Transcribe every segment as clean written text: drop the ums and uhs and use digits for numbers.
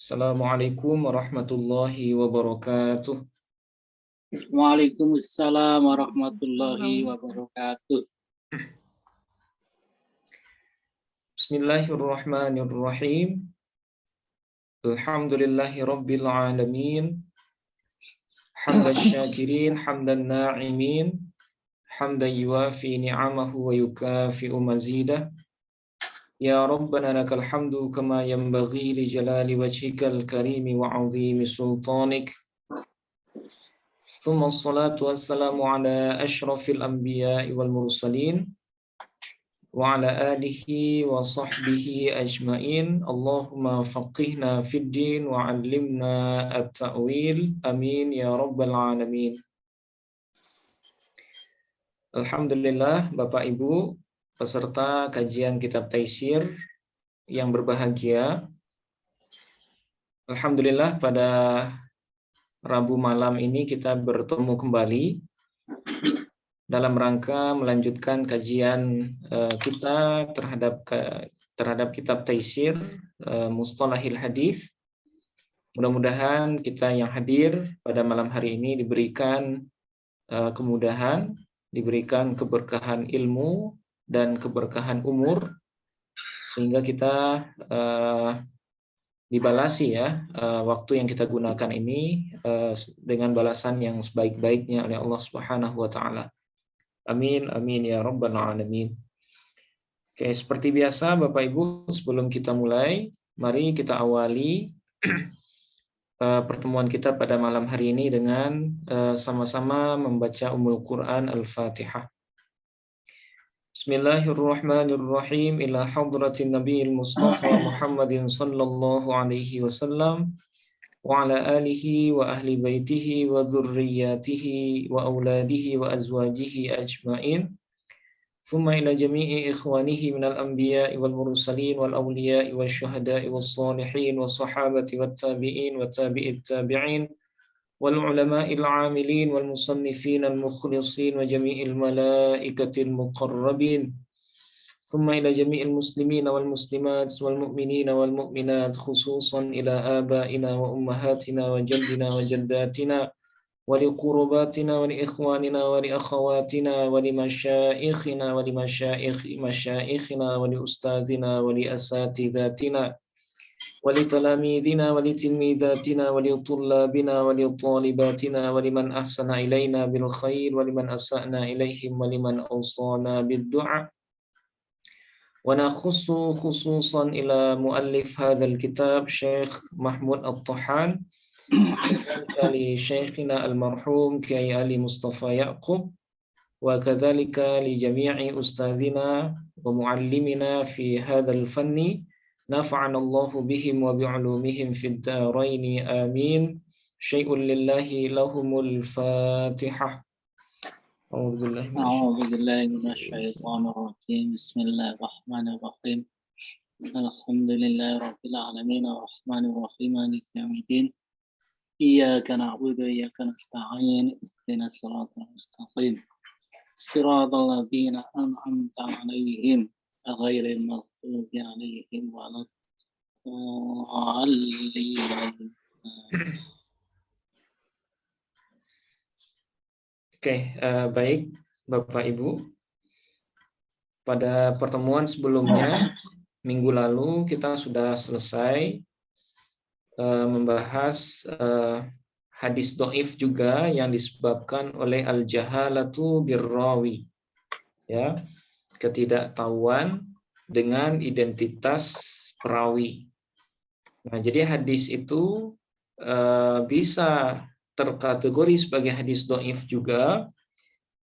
Assalamualaikum warahmatullahi wabarakatuh. Waalaikumsalam warahmatullahi wabarakatuh. Bismillahirrahmanirrahim. Alhamdulillahi rabbil alamin. Hamdan syakirin, hamdan na'imin. Hamdan yuafi ni'amahu wa yukafi'u mazidah. Ya Rabbana lakal hamdu kama yanbaghi li jalali wajhikal karimi wa 'azimi sultanik. Thumma assalatu wassalamu ala asyrafil anbiya'i wal mursalin wa ala alihi wa sahbihi ajma'in. Allahumma faqihna fid din wa 'allimna at-ta'wil. Amin ya rabbal alamin. Alhamdulillah Bapak Ibu peserta kajian kitab Taisir yang berbahagia. Alhamdulillah pada Rabu malam ini kita bertemu kembali dalam rangka melanjutkan kajian kita terhadap kitab Taisir Mustalahil Hadis. Mudah-mudahan kita yang hadir pada malam hari ini diberikan kemudahan, diberikan keberkahan ilmu dan keberkahan umur, sehingga kita dibalasi waktu yang kita gunakan ini dengan balasan yang sebaik-baiknya oleh Allah Subhanahu wa taala. Amin amin ya rabbal alamin. Oke, seperti biasa Bapak Ibu, sebelum kita mulai, mari kita awali pertemuan kita pada malam hari ini dengan sama-sama membaca Ummul Quran Al-Fatihah. Bismillahirrahmanirrahim. Ila hadratin Nabiyil Mustafa Muhammadin sallallahu alaihi wasallam wa ala alihi wa ahli baitihi wa dzurriyyatihi wa auladihi wa azwajihi ajma'in. Thumma ila jami'i ikhwanihi minal anbiya'i wal mursalin wal awliya'i wal syuhada'i wal salihin wal sahabati wat tabi'in wa tabi'it tabi'in wal ulama'il 'amilin wal musannifin al mukhlisin wa jami'il malaikatil muqarrabin. Thumma ila jami'il muslimina wal muslimat wal mu'minina wal mu'minat, khususan ila aba'ina wa ummahatina wa jaddina wa jaddatina wa li qurubatina wa li ikhwanina wa li akhawatina wa li masyaikhina wa li masyaikhina wa li ustadzina wa li asatidatina wa li talamidina wa li tilmidatina wa li tullabina wa li talibatina wa liman ahsana ilaina bil khair wa liman asa'na ilaihim wa liman awsana bid du'a. Wa nakhussu khususan ila muallif hadzal kitab Syekh Mahmud At-Tahan kali Syekhina al-marhum Kiai Ali Mustafa Yaqub wa kadzalika li jami'i ustadzina wa muallimina fi hadzal fanni, nafa'ana Allahu bihim wa bi'ulumihim fid dharain amin. Syai'un lillahi lahumul Fatihah. A'udzu billahi minasyaitonir rajim. Bismillahirrahmanirrahim. Alhamdulillahi rabbil alamin arrahmanir rahim maliki yaumiddin. Iyyaka na'budu wa iyyaka nasta'in. Ihdinas siratal mustaqim. Siratal ladzina an'amta 'alaihim ghairil maghdubi 'alaihim waladdallin. Oke, baik Bapak Ibu. Pada pertemuan sebelumnya, minggu lalu kita sudah selesai membahas hadis dhaif juga yang disebabkan oleh al-jahalatu birrawi. Ya, ketidaktahuan dengan identitas perawi. Nah, jadi hadis itu bisa terkategori sebagai hadis dhaif juga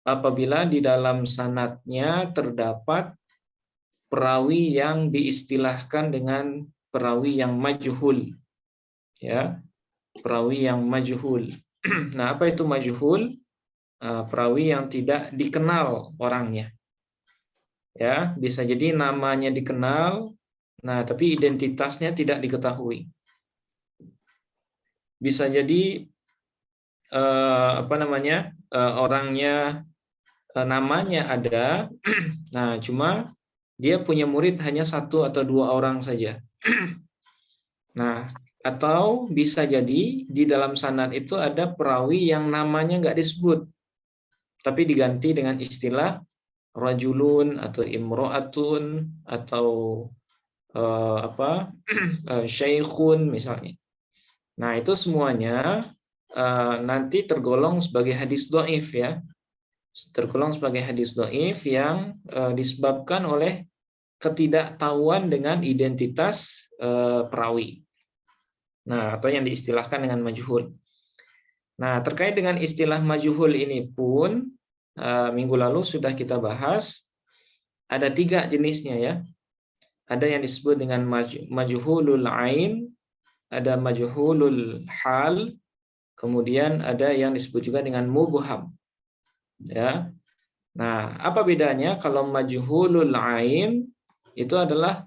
apabila di dalam sanadnya terdapat perawi yang diistilahkan dengan perawi yang majhul. Ya, perawi yang majhul. Nah, apa itu majhul? Perawi yang tidak dikenal orangnya. Ya, bisa jadi namanya dikenal, nah tapi identitasnya tidak diketahui. Bisa jadi orangnya namanya ada, nah cuma dia punya murid hanya 1 atau 2 orang saja. Nah, Atau bisa jadi di dalam sanad itu ada perawi yang namanya nggak disebut, tapi diganti dengan istilah rajulun atau imro'atun atau syaikhun misalnya. Nah, itu semuanya nanti tergolong sebagai hadis dhaif ya. Tergolong sebagai hadis dhaif yang disebabkan oleh ketidaktahuan dengan identitas perawi. Nah, atau yang diistilahkan dengan majhul. Nah, terkait dengan istilah majhul ini pun minggu lalu sudah kita bahas. Ada 3 jenisnya ya. Ada yang disebut dengan majhulul ain, ada majhulul hal, kemudian ada yang disebut juga dengan mubham. Ya. Nah, apa bedanya? Kalau majhulul ain itu adalah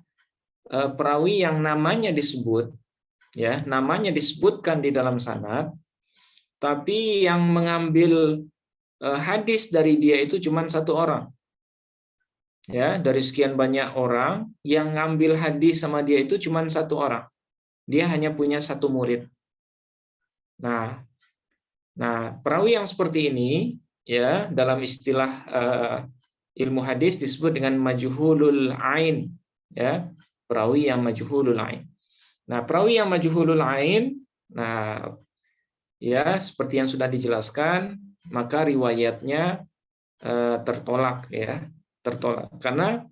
perawi yang namanya disebut, ya, namanya disebutkan di dalam sanad, tapi yang mengambil hadis dari dia itu cuma 1 orang. Ya, dari sekian banyak orang yang ngambil hadis sama dia itu cuma 1 orang. Dia hanya punya 1 murid. Nah, perawi yang seperti ini ya dalam istilah ilmu hadis disebut dengan majhulul ain, ya, perawi yang majhulul ain. Nah, perawi yang majhulul ain, nah ya seperti yang sudah dijelaskan, maka riwayatnya tertolak ya, tertolak. Karena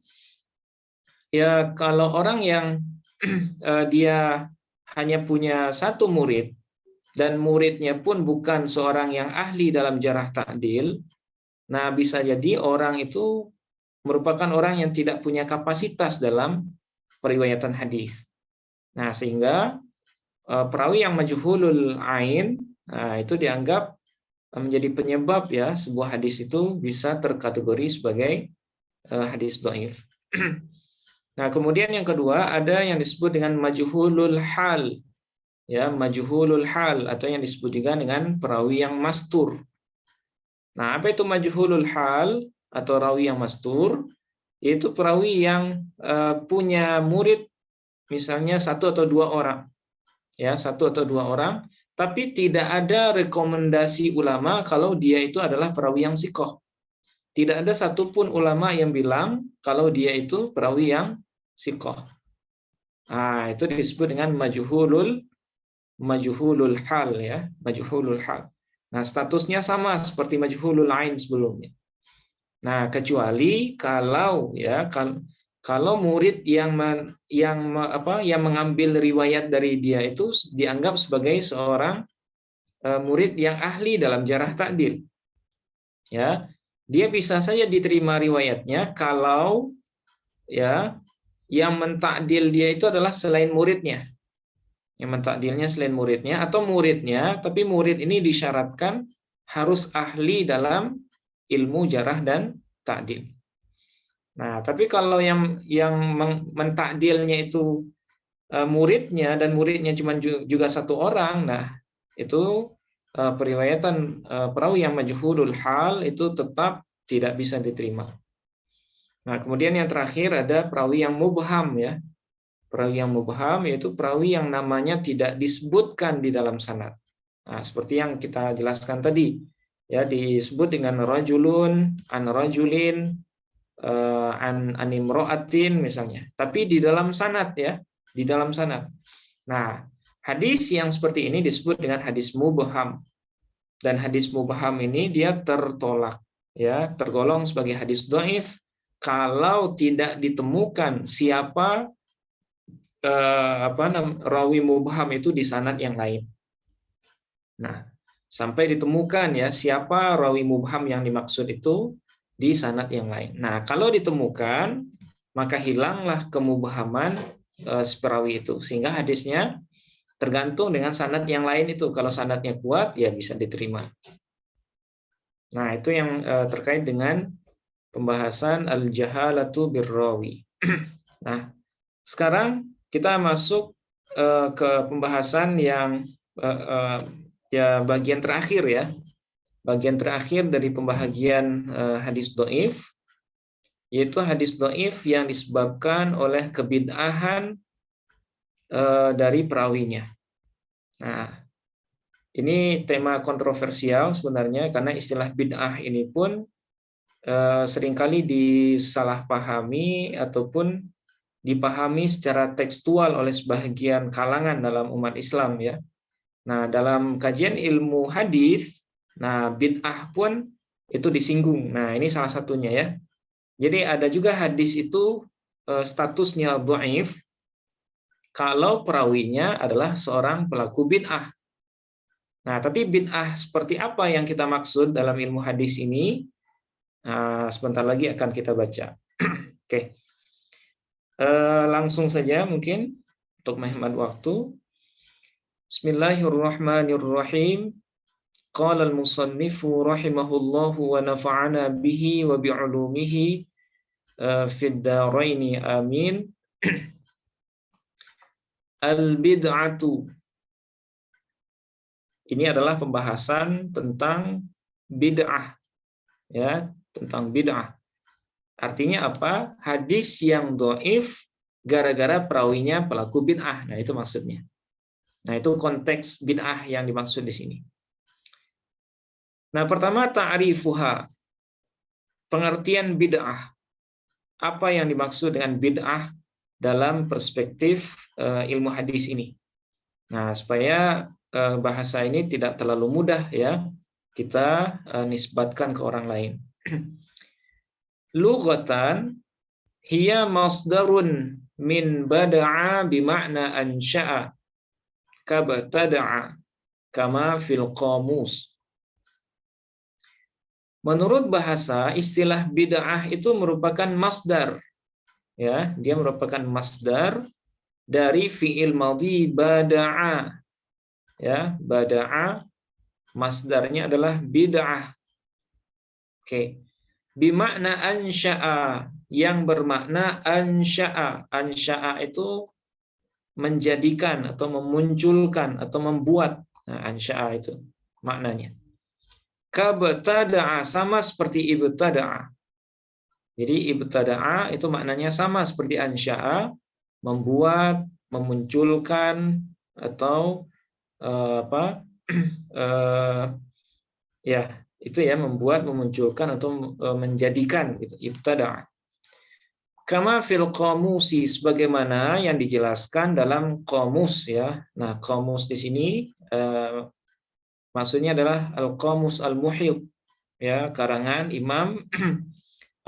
ya kalau orang yang dia hanya punya 1 murid dan muridnya pun bukan seorang yang ahli dalam jarah ta'dil, nah bisa jadi orang itu merupakan orang yang tidak punya kapasitas dalam periwayatan hadis. Nah, sehingga perawi yang majhulul ain itu dianggap menjadi penyebab ya sebuah hadis itu bisa terkategori sebagai hadis dhaif. Nah, kemudian yang kedua ada yang disebut dengan majhulul hal. Ya, majhulul hal atau yang disebut juga dengan perawi yang mastur. Nah, apa itu majhulul hal atau rawi yang mastur? Yaitu perawi yang punya murid misalnya 1 atau 2 orang. Ya, 1 atau 2 orang, tapi tidak ada rekomendasi ulama kalau dia itu adalah perawi yang sikoh. Tidak ada satupun ulama yang bilang kalau dia itu perawi yang sikoh. Nah, itu disebut dengan majhulul hal ya, majhulul hal. Nah, statusnya sama seperti majhulul ain sebelumnya. Nah, kecuali kalau ya kalau murid yang mengambil riwayat dari dia itu dianggap sebagai seorang murid yang ahli dalam jarah ta'dil. Ya, dia bisa saja diterima riwayatnya kalau ya yang mentakdil dia itu adalah selain muridnya. Yang mentakdilnya selain muridnya atau muridnya, tapi murid ini disyaratkan harus ahli dalam ilmu jarah dan ta'dil. Nah, tapi kalau yang mentakdilnya itu muridnya dan muridnya cuma juga 1 orang, nah itu periwayatan perawi yang majhulul hal itu tetap tidak bisa diterima. Nah, kemudian yang terakhir ada perawi yang mubham ya. Perawi yang mubham yaitu perawi yang namanya tidak disebutkan di dalam sanad. Nah, seperti yang kita jelaskan tadi, ya disebut dengan rajulun, an rajulin, an imro'atin misalnya. Tapi di dalam sanad ya, di dalam sanad. Nah, hadis yang seperti ini disebut dengan hadis mubham. Dan hadis mubham ini dia tertolak, ya, tergolong sebagai hadis dhaif kalau tidak ditemukan siapa rawi mubham itu di sanad yang lain. Nah, sampai ditemukan ya siapa rawi mubham yang dimaksud itu di sanad yang lain. Nah, kalau ditemukan maka hilanglah kemubhaman perawi itu sehingga hadisnya tergantung dengan sanad yang lain itu. Kalau sanadnya kuat ya bisa diterima. Nah, itu yang terkait dengan pembahasan al-jahalatu birrawi. Nah, sekarang kita masuk ke pembahasan yang ya bagian terakhir ya. Bagian terakhir dari pembahagian hadis dhaif, yaitu hadis dhaif yang disebabkan oleh kebid'ahan dari perawinya. Nah, ini tema kontroversial sebenarnya karena istilah bid'ah ini pun seringkali disalahpahami ataupun dipahami secara tekstual oleh sebagian kalangan dalam umat Islam ya. Nah, dalam kajian ilmu hadis, nah bid'ah pun itu disinggung. Nah, ini salah satunya ya. Jadi ada juga hadis itu statusnya dhaif kalau perawinya adalah seorang pelaku bid'ah. Nah, tapi bid'ah seperti apa yang kita maksud dalam ilmu hadis ini? Nah, sebentar lagi akan kita baca. Oke. Langsung saja mungkin untuk menghemat waktu. Bismillahirrahmanirrahim. Qala al-musannifu rahimahullahu wa nafa'ana bihi wa bi'ulumihi fid dharaini amin. Al-bid'atu. Ini adalah pembahasan tentang bid'ah ya, tentang bid'ah. Artinya apa? Hadis yang dhaif gara-gara perawinya pelaku bid'ah. Nah, itu maksudnya. Nah, itu konteks bid'ah yang dimaksud di sini. Nah, pertama ta'rifuha. Pengertian bid'ah. Apa yang dimaksud dengan bid'ah dalam perspektif ilmu hadis ini. Nah, supaya bahasa ini tidak terlalu mudah ya kita nisbatkan ke orang lain. Lughatan hiya masdarun min bada'a bima'na ansha'a kabtada'a kama fil qamus. Menurut bahasa, istilah bid'ah itu merupakan masdar. Ya, dia merupakan masdar dari fi'il madhi bada'a. Ya, bada'a masdarnya adalah bid'ah. Oke. Bimakna ansha'a, yang bermakna ansha'a. Ansha'a itu menjadikan atau memunculkan atau membuat. Nah, ansha'a itu maknanya. Kabtada'a, sama seperti ibtada'a. Jadi ibtada'a itu maknanya sama seperti ansha'a, membuat, memunculkan atau ya itu ya, membuat, memunculkan atau menjadikan gitu, ibtada'. Kama fil qamusi, sebagaimana yang dijelaskan dalam qamus ya. Nah, qamus di sini maksudnya adalah al-qamus al-muhyit ya, karangan Imam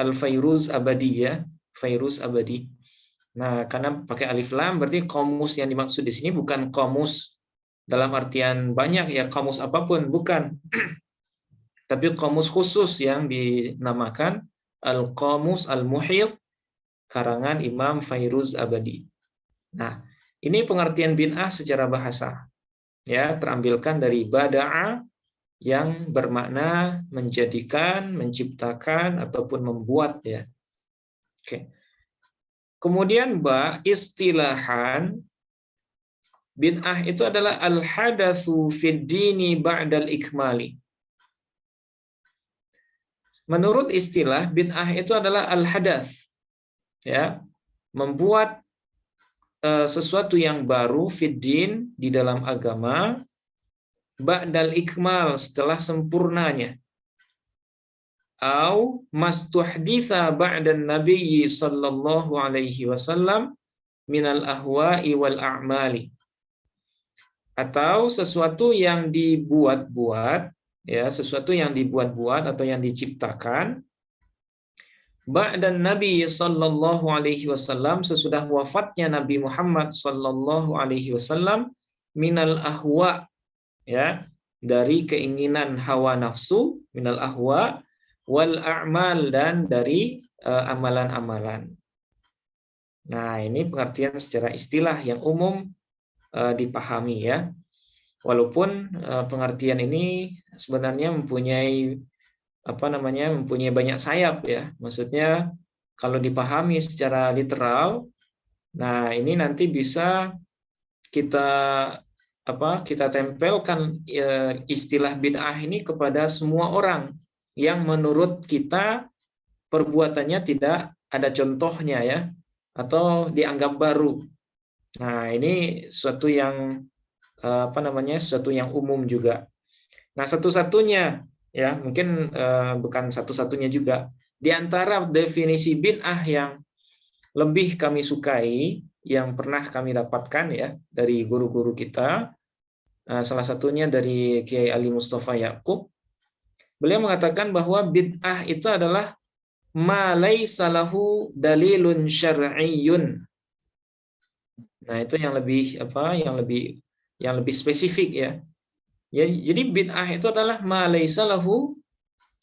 Al-Fairuz Abadi ya, Fairuz Abadi. Nah, karena pakai alif lam berarti qamus yang dimaksud di sini bukan qamus dalam artian banyak ya, qamus apapun, bukan. Tapi qamus khusus yang dinamakan Al-Qamus Al-Muhyit karangan Imam Fairuz Abadi. Nah, ini pengertian bid'ah secara bahasa. Ya, terampilkan dari bada'a yang bermakna menjadikan, menciptakan ataupun membuat ya. Oke. Kemudian istilahan bid'ah itu adalah al-hadatsu fid dini ba'dal ikmali. Menurut istilah, bid'ah itu adalah al-hadath, ya, membuat sesuatu yang baru fiddin di dalam agama, ba'dal ikmal, setelah sempurnanya, au mastuhditha ba'dan nabiyyi sallallahu alaihi wasallam minal ahwa'i wal a'mali, atau sesuatu yang dibuat-buat ya, sesuatu yang dibuat-buat atau yang diciptakan ba'dan Nabi sallallahu alaihi wasallam, sesudah wafatnya Nabi Muhammad sallallahu alaihi wasallam, minal ahwa ya, dari keinginan hawa nafsu, minal ahwa wal a'mal, dan dari amalan-amalan. Nah, ini pengertian secara istilah yang umum dipahami ya. Walaupun pengertian ini sebenarnya mempunyai mempunyai banyak sayap ya. Maksudnya kalau dipahami secara literal, nah ini nanti bisa kita tempelkan istilah bid'ah ini kepada semua orang yang menurut kita perbuatannya tidak ada contohnya ya, atau dianggap baru. Nah, ini suatu yang sesuatu yang umum juga. Nah, satu-satunya ya, mungkin bukan satu-satunya juga. Di antara definisi bid'ah yang lebih kami sukai, yang pernah kami dapatkan ya dari guru-guru kita, salah satunya dari Kiai Ali Mustafa Yaqub. Beliau mengatakan bahwa bid'ah itu adalah ma laisa lahu dalilun syar'iyyun. Nah, itu yang lebih yang lebih spesifik ya. Jadi bid'ah itu adalah ma laisa lahu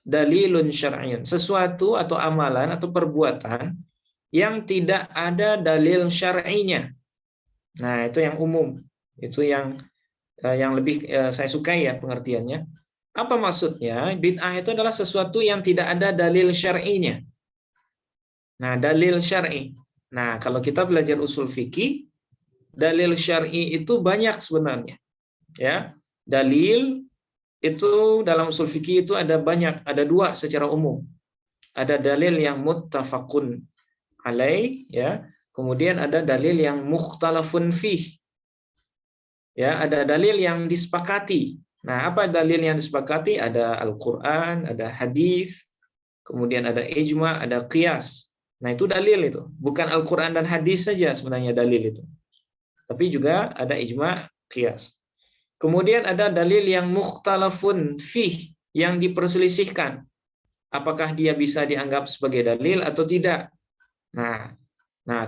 dalilun syar'iyyun, sesuatu atau amalan atau perbuatan yang tidak ada dalil syar'inya. Nah, itu yang umum. Itu yang lebih saya sukai ya pengertiannya. Apa maksudnya? Bid'ah itu adalah sesuatu yang tidak ada dalil syar'inya. Nah, dalil syar'i. Nah, kalau kita belajar usul fikih, dalil syar'i itu banyak sebenarnya. Ya, dalil itu dalam usul fikih itu ada banyak, ada dua secara umum. Ada dalil yang muttafaqun alaih, ya. Kemudian ada dalil yang mukhtalafun fih. Ya, ada dalil yang disepakati. Nah, apa dalil yang disepakati? Ada Al-Qur'an, ada hadis, kemudian ada ijma, ada qiyas. Nah, itu dalil itu. Bukan Al-Qur'an dan hadis saja sebenarnya dalil itu. Tapi juga ada ijma, qiyas. Kemudian ada dalil yang mukhtalafun fih, yang diperselisihkan. Apakah dia bisa dianggap sebagai dalil atau tidak? Nah,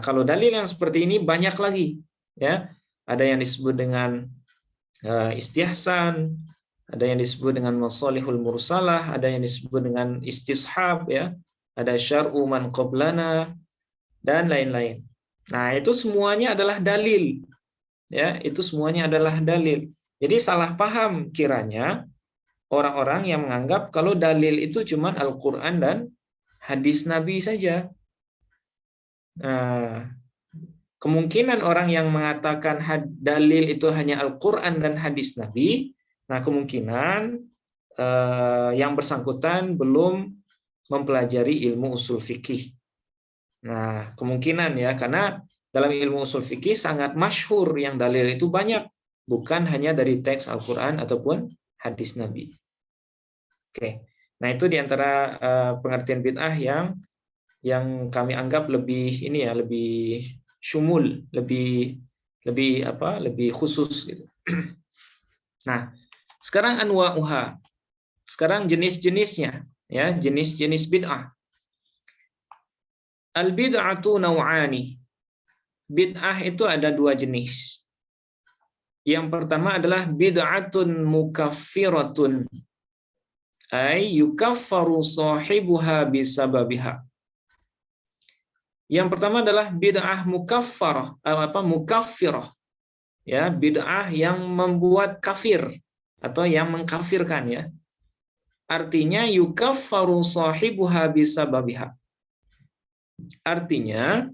kalau dalil yang seperti ini banyak lagi, ya. Ada yang disebut dengan istihsan, ada yang disebut dengan masalihul mursalah, ada yang disebut dengan istishab, ya. Ada syar'u man qablana dan lain-lain. Nah, itu semuanya adalah dalil. Ya, itu semuanya adalah dalil. Jadi salah paham kiranya orang-orang yang menganggap kalau dalil itu cuma Al-Qur'an dan hadis Nabi saja. Nah, kemungkinan orang yang mengatakan dalil itu hanya Al-Qur'an dan hadis Nabi, nah kemungkinan yang bersangkutan belum mempelajari ilmu usul fikih. Nah, kemungkinan ya, karena dalam ilmu usul fikih sangat masyhur yang dalil itu banyak, bukan hanya dari teks Al-Qur'an ataupun hadis Nabi. Oke. Nah, itu diantara pengertian bid'ah yang kami anggap lebih lebih syumul, lebih khusus gitu. Nah, sekarang anwa'uha. Sekarang jenis-jenisnya, ya, jenis-jenis bid'ah. Al-bid'atu naw'ani. Bid'ah itu ada dua jenis. Yang pertama adalah bid'atun mukaffiratun. Ay yukaffaru sahibuha bisababiha. Yang pertama adalah bid'ah mukaffirah, mukaffirah. Ya, bid'ah yang membuat kafir atau yang mengkafirkan, ya. Artinya yukaffaru sahibuha bisababiha. Artinya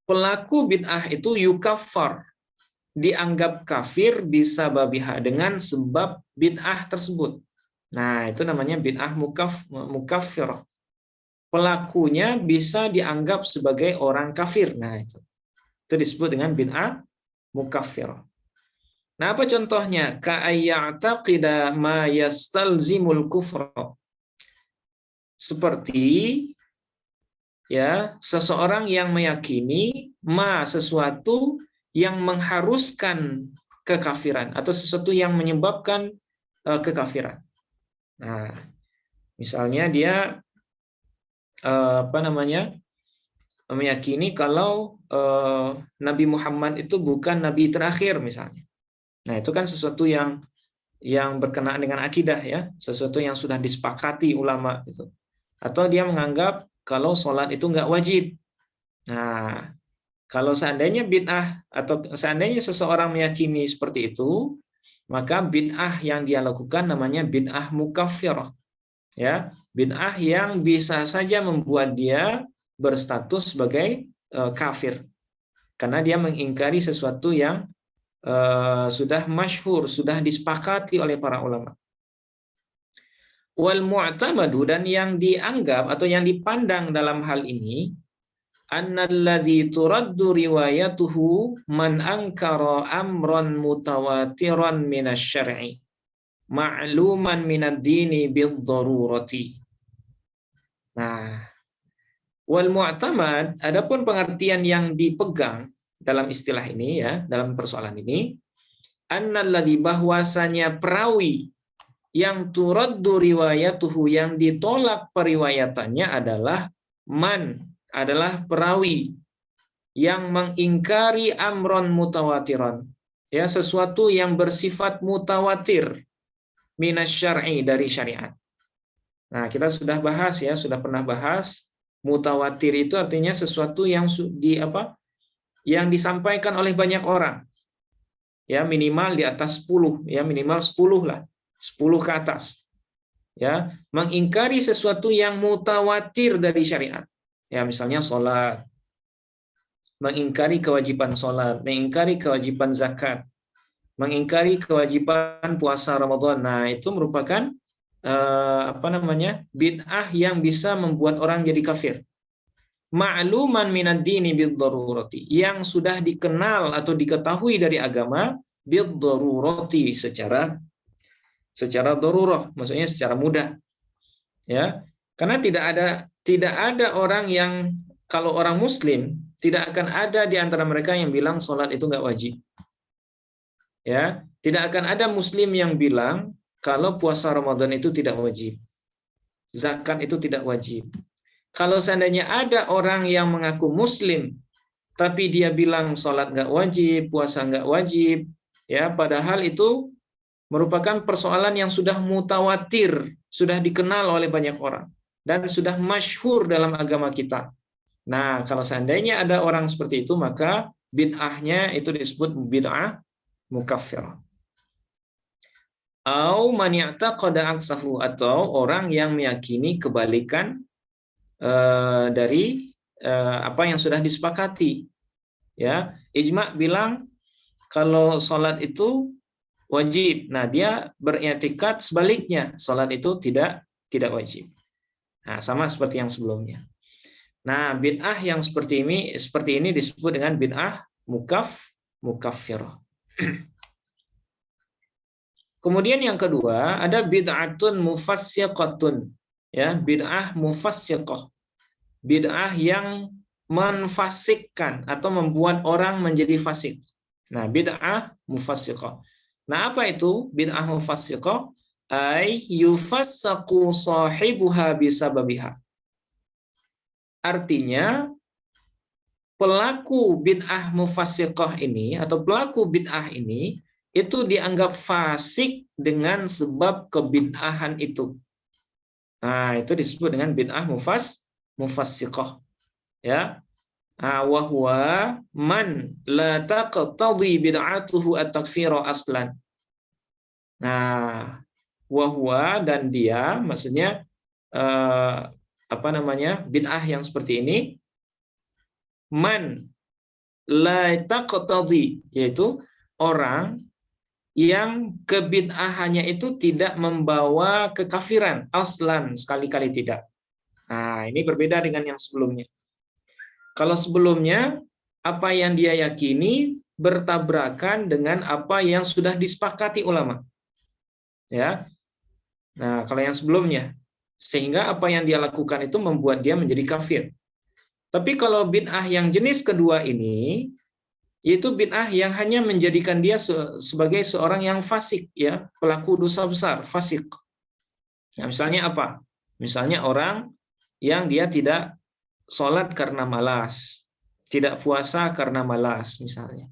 pelaku bid'ah itu yukaffar, dianggap kafir bisababiha, dengan sebab bid'ah tersebut. Nah, itu namanya bid'ah mukaffirah. Pelakunya bisa dianggap sebagai orang kafir. Nah, itu disebut dengan bid'ah mukaffirah. Nah, apa contohnya? Ka'ayya'taqida ma yastalzimul kufra. Seperti ya, seseorang yang meyakini sesuatu yang mengharuskan kekafiran atau sesuatu yang menyebabkan kekafiran. Nah, misalnya dia meyakini kalau Nabi Muhammad itu bukan nabi terakhir misalnya. Nah, itu kan sesuatu yang berkenaan dengan akidah, ya, sesuatu yang sudah disepakati ulama itu. Atau dia menganggap kalau sholat itu nggak wajib. Nah, kalau seandainya bid'ah atau seandainya seseorang meyakini seperti itu, maka bid'ah yang dia lakukan namanya bid'ah mukaffirah. Ya, bid'ah yang bisa saja membuat dia berstatus sebagai kafir karena dia mengingkari sesuatu yang sudah masyhur, sudah disepakati oleh para ulama. Wal mu'tamadu, dan yang dianggap atau yang dipandang dalam hal ini annalladzi turaddu riwayatuhu man ankara amran mutawatiran minasy-syar'i ma'luman minad dini bid-darurati. Nah, wal mu'tamad, adapun pengertian yang dipegang dalam istilah ini ya, dalam persoalan ini, annalladzi, bahwasanya perawi yang turaddu riwayatuhu, yang ditolak periwayatannya adalah man, adalah perawi yang mengingkari amron mutawatiron, ya, sesuatu yang bersifat mutawatir minasyar'i, dari syariat. Nah, kita sudah bahas ya, sudah pernah bahas mutawatir itu artinya sesuatu yang yang disampaikan oleh banyak orang. Ya, minimal di atas 10, ya minimal 10 lah. 10 ke atas. Ya, mengingkari sesuatu yang mutawatir dari syariat. Ya, misalnya sholat, mengingkari kewajiban sholat, mengingkari kewajiban zakat, mengingkari kewajiban puasa Ramadan. Nah, itu merupakan bid'ah yang bisa membuat orang jadi kafir. Ma'luman minad dini bid-darurati, yang sudah dikenal atau diketahui dari agama bid-darurati, secara darurah, maksudnya secara mudah. Ya. Karena tidak ada orang yang, kalau orang muslim, tidak akan ada di antara mereka yang bilang sholat itu nggak wajib. Ya, tidak akan ada muslim yang bilang kalau puasa Ramadan itu tidak wajib. Zakat itu tidak wajib. Kalau seandainya ada orang yang mengaku muslim, tapi dia bilang sholat nggak wajib, puasa nggak wajib, ya, padahal itu merupakan persoalan yang sudah mutawatir, sudah dikenal oleh banyak orang, dan sudah masyhur dalam agama kita. Nah, kalau seandainya ada orang seperti itu, maka bid'ahnya itu disebut bid'ah mukaffirah. Au man ya'taqada aksahu, atau orang yang meyakini kebalikan dari apa yang sudah disepakati. Ya, ijma' bilang kalau sholat itu wajib. Nah, dia beriktikad sebaliknya, sholat itu tidak wajib. Nah, sama seperti yang sebelumnya. Nah, bid'ah yang seperti ini disebut dengan bid'ah mukaffirah. Kemudian yang kedua, ada bid'atun mufassiqatun. Ya, bid'ah mufassiqah. Bid'ah yang menfasikkan atau membuat orang menjadi fasik. Nah, bid'ah mufassiqah. Nah, apa itu bid'ah mufassiqah? Ay yufassaqu sahibuha bisababiha. Artinya, pelaku bid'ah mufassiqah ini atau pelaku bid'ah ini itu dianggap fasik dengan sebab kebid'ahan itu. Nah, itu disebut dengan bid'ah mufassiqah. Ya. Wa huwa man la taqtadi bid'atuhu at-takfira aslan. Nah, wa huwa, dan dia, maksudnya bid'ah yang seperti ini, man la taqtadi, yaitu orang yang kebid'ahannya itu tidak membawa kekafiran aslan, sekali-kali tidak. Nah, ini berbeda dengan yang sebelumnya. Kalau sebelumnya, apa yang dia yakini bertabrakan dengan apa yang sudah disepakati ulama. Ya. Nah, kalau yang sebelumnya, sehingga apa yang dia lakukan itu membuat dia menjadi kafir. Tapi kalau bid'ah yang jenis kedua ini, yaitu bid'ah yang hanya menjadikan dia sebagai seorang yang fasik, ya, pelaku dosa besar, fasik. Nah, misalnya apa? Misalnya orang yang dia tidak sholat karena malas, tidak puasa karena malas, misalnya.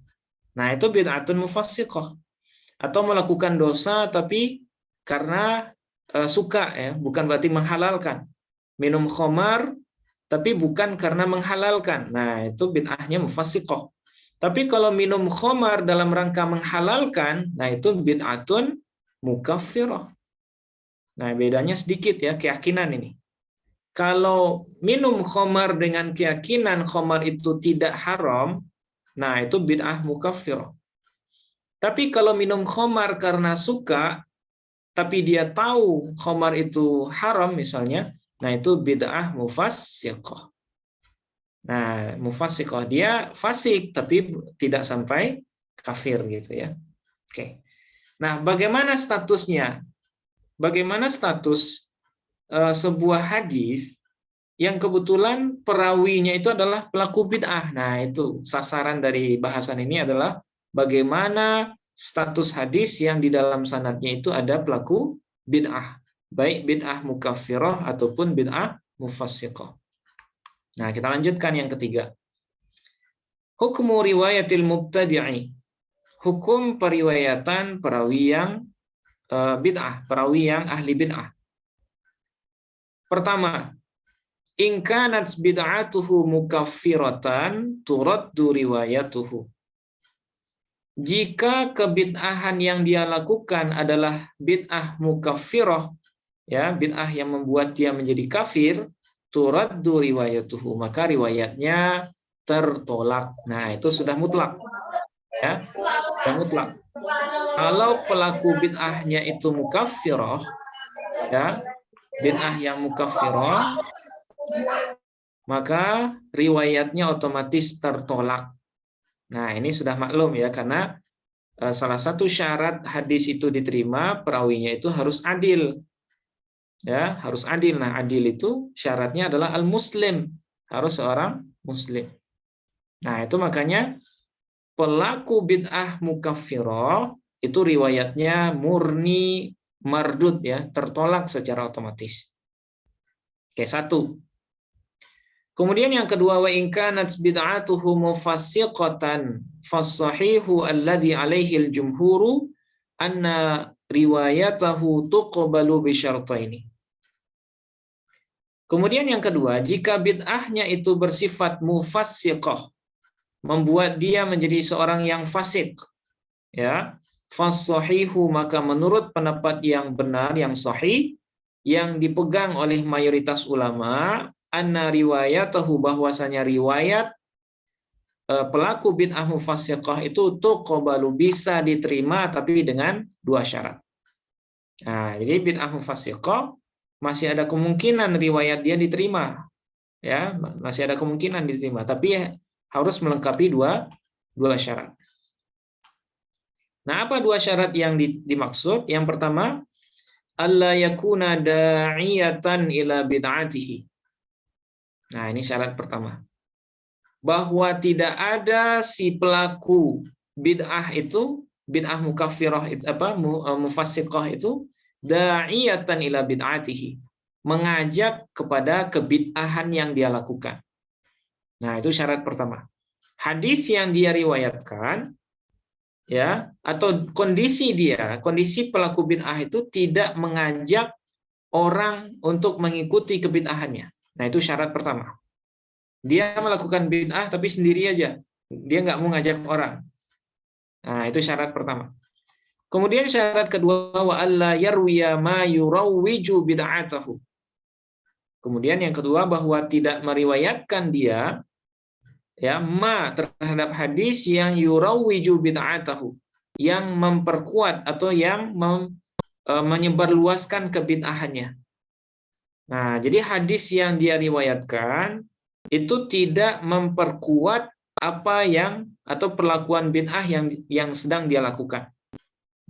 Nah, itu bid'atun mufassiqah. Atau melakukan dosa tapi karena suka, ya, bukan berarti menghalalkan. Minum khamar tapi bukan karena menghalalkan. Nah, itu bid'ahnya mufassiqah. Tapi kalau minum khamar dalam rangka menghalalkan, nah itu bid'atun mukaffirah. Nah, bedanya sedikit, ya, keyakinan ini. Kalau minum khamar dengan keyakinan khamar itu tidak haram, nah itu bid'ah mukaffirah. Tapi kalau minum khamar karena suka, tapi dia tahu khamar itu haram misalnya, nah itu bid'ah mufassiqah. Nah, mufassiqah dia fasik tapi tidak sampai kafir gitu ya. Oke. Nah, bagaimana statusnya? Bagaimana status sebuah hadis yang kebetulan perawinya itu adalah pelaku bid'ah. Nah, itu sasaran dari bahasan ini adalah bagaimana status hadis yang di dalam sanadnya itu ada pelaku bid'ah, baik bid'ah mukaffirah ataupun bid'ah mufassiqah. Nah, kita lanjutkan yang ketiga. Hukmu riwayatil mubtadi'i. Hukum periwayatan perawi yang bid'ah, perawi yang ahli bid'ah. Pertama, in kanat bid'atuhu mukaffiratan turaddu riwayatuhu. Jika kebid'ahan yang dia lakukan adalah bid'ah mukaffirah, ya, bid'ah yang membuat dia menjadi kafir, turaddu riwayatuhu, maka riwayatnya tertolak. Nah, itu sudah mutlak. Ya, sudah mutlak. Kalau pelaku bid'ahnya itu mukaffirah, ya, bid'ah yang mukaffirah, maka riwayatnya otomatis tertolak. Nah, ini sudah maklum ya, karena salah satu syarat hadis itu diterima, perawinya itu harus adil. Ya, harus adil. Nah, adil itu syaratnya adalah al-muslim, harus seorang muslim. Nah, itu makanya pelaku bid'ah mukaffirah itu riwayatnya murni mardud ya, tertolak secara otomatis. Oke, satu. Kemudian yang kedua, wa in kanat bid'atuhu mufassiqatan fas-sahihu alladhi alaihi al-jumhuru anna riwayatahu tuqbalu bi syartaini. Kemudian yang kedua, jika bid'ahnya itu bersifat mufassiqah, membuat dia menjadi seorang yang fasik, ya, fas-sahihu, maka menurut pendapat yang benar, yang sahih, yang dipegang oleh mayoritas ulama, anna riwayatahu, bahwasanya riwayat pelaku bid'ah mufassiqah itu tuqbalu, bisa diterima tapi dengan dua syarat. Nah, jadi bid'ah mufassiqah masih ada kemungkinan riwayat dia diterima, ya, masih ada kemungkinan diterima, tapi harus melengkapi dua syarat. Nah, apa dua syarat yang dimaksud? Yang pertama, alla yakuna da'iyatan ila bid'atihi. Nah, ini syarat pertama. Bahwa tidak ada si pelaku bid'ah itu, bid'ah mukaffirah itu mufassiqah itu, da'iyatan ila bid'atihi, mengajak kepada kebid'ahan yang dia lakukan. Nah, itu syarat pertama. Hadis yang dia riwayatkan, ya, atau kondisi pelaku bid'ah itu tidak mengajak orang untuk mengikuti kebid'ahannya. Nah, itu syarat pertama. Dia melakukan bid'ah tapi sendiri aja, dia nggak mau ngajak orang. Nah, itu syarat pertama. Kemudian syarat kedua, wa alla yarwiya ma yurawwiju bid'atahu. Kemudian yang kedua, bahwa tidak meriwayatkan dia, ya, terhadap hadis yang yurawwiju bid'atahu, yang memperkuat atau yang menyebarluaskan kebid'ahannya. Nah, jadi hadis yang dia riwayatkan itu tidak memperkuat apa yang atau perlakuan bid'ah yang sedang dia lakukan.